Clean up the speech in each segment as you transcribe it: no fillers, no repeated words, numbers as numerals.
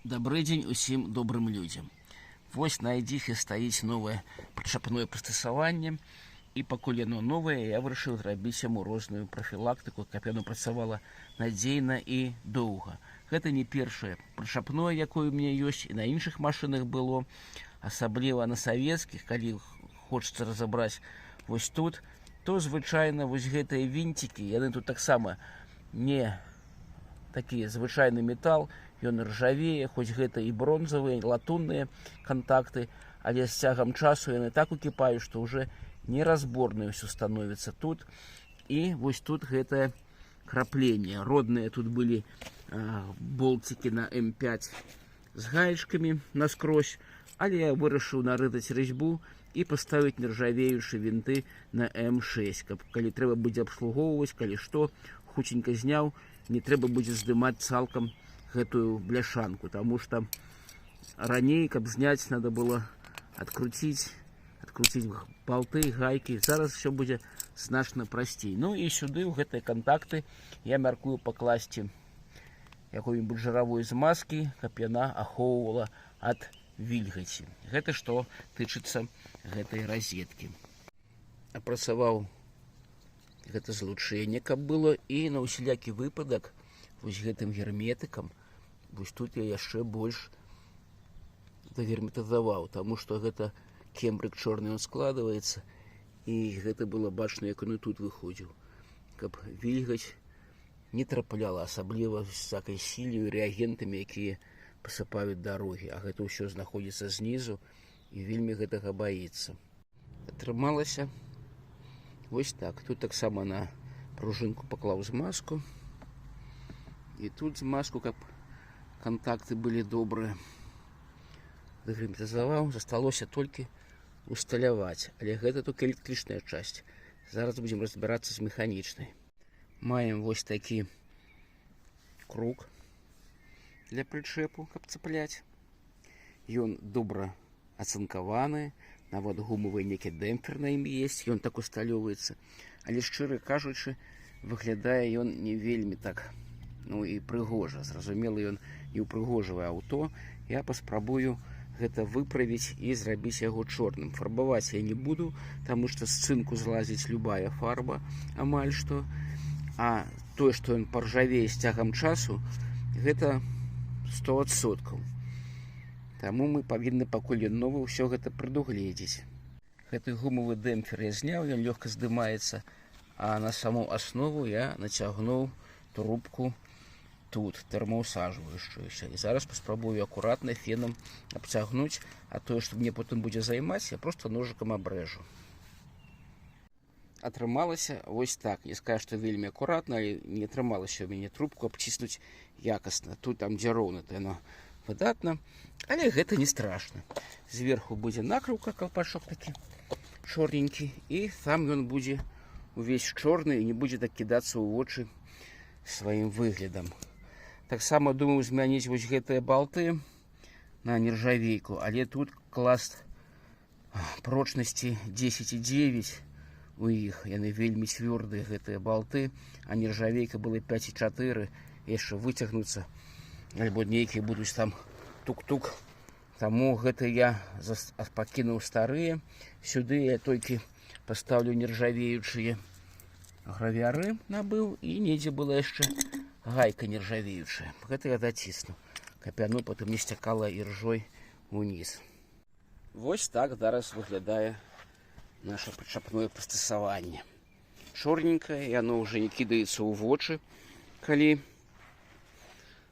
Добрый дзень усім добрым людзям. Вось на ідзіхе стаіць новае прычапное прыстасаванне, і пакуль яно новае, я вырашыў зрабіць яму розную прафілактыку, каб яно працавала надзейна і доўга. Гэта не першае прычапное, якое ў мяне ёсць, і на іншых машынах было, асабліва на савецкіх, калі хочацца разабраць вось тут, то звычайна вось гэтыя вінцікі, яны тут таксама не такі звычайны метал, ён ржавее, хоць гэта і бронзавыя, і латунныя кантакты, але з цягам часу яны так укіпаюць, што ўжо неразборнае ўсё становіцца тут. І вось тут гэтае крапленне. Родныя тут былі болцікі на М5 з гаечкамі наскрозь, але я вырашыў нарытаць разьбу і паставіць нержавеючыя вінты на М6, каб калі трэба будзе абслугоўваць, калі што, хутенька зняў, не трэба будзе здымаць цалкам гэтую бляшанку, таму што раней, каб зняць, надо было адкруціць балты, гайкі. Зараз все будзе значна прасцей. Ну і сюды, ў гэтыя кантакты, я мяркую пакласці якой-небудзь жыравой змазкі, каб яна ахоўвала ад вільгаці. Гэта што тычыцца гэтай розеткі. Апрацаваў гэта злучэнне, каб было, і на ўсялякі выпадак вось гэтым герметыкам, вось тут я яшчэ больш загерметызаваў, таму што гэта кембрык чорны, ён складваецца, і гэта было бачна, як ён і тут выходзіў, каб вільгаць не трапляла, асабліва з всякай сіллю і рэагентамі, якія пасыпаюць дарогі, а гэта ўсё знаходзіцца знізу і вельмі гэтага баіцца. Атрымалася вось так. Тут таксама на пружынку паклаў змазку, і тут змазку, каб кантакты былі добрыя. Загерметызаваў, засталося толькі усталяваць, але гэта толькі электрычная часть. Зараз будзем разбірацца з механічнай. Маем вось такі круг для прычэпу, каб цапляць. Ён добра ацынкаваны, нават гумавы некі дэмпфер на ім есть, ён так усталёваецца. Але, шчыра кажучы, выглядае ён не вельмі так, ну і прыгожа. Зразумела, ён не ўпрыгожвае аўто. Я паспрабую гэта выправіць і зрабіць яго чорным. Фарбаваць я не буду, таму што з цынку злазіць любая фарба, амаль што. А тое, што ён паржавее з цягам часу, гэта 100%. Таму мы павінны, пакуль ён новы, ўсё гэта прадугледзець. Гэты гумавы дэмпфер я зняў, ён лёгка здымаецца, а на саму аснову я нацягнуў трубку тут, тэрмаўсаджваючуюся. І зараз паспрабую акуратна фенам абцягнуць, а тое, што мне потым будзе займаць, я проста ножыкам абрэжу. Атрымалася вось так. Не скажу, што вельмі акуратна, але не атрымалася ў мяне трубку абціснуць якасна. Тут там, дзе роўна, то яно выдатна, але гэта не страшна. Зверху будзе накрыўка, калпачок такі чорненькі, і там ён будзе увесь чорны і не будзе так кідацца ў вочы сваім выглядам. Таксама думаю змяніць вось гэтыя балты на нержавейку, але тут клас прочнасці 10,9 у іх. Яны вельмі цвёрдыя, гэтыя балты, а нержавейка была 5,4, яшчэ выцягнуцца, альбо нейкія будуць там тук-тук. Таму гэта я пакінуў старыя. Сюды я толькі паставлю нержавеючыя гравяры, набыў, і недзе была яшчэ гайка нержавеючая. Гэта я дацісну, каб яно потым не сцякала іржой уніз. Вось так зараз выглядае наша прычапное прыстасаванне. Чорненькае, яно ўжо не кідаецца ў вочы, калі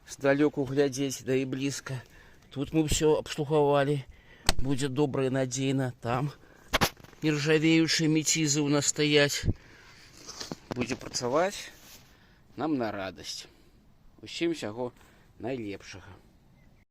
здалёку глядзець, да і блізка. Тут мы ўсё абслугавалі, будзе добра і надзейна. Там нержавеючыя метізы ў нас стаяць. Будзе працаваць нам на радасць. Усім усяго найлепшага.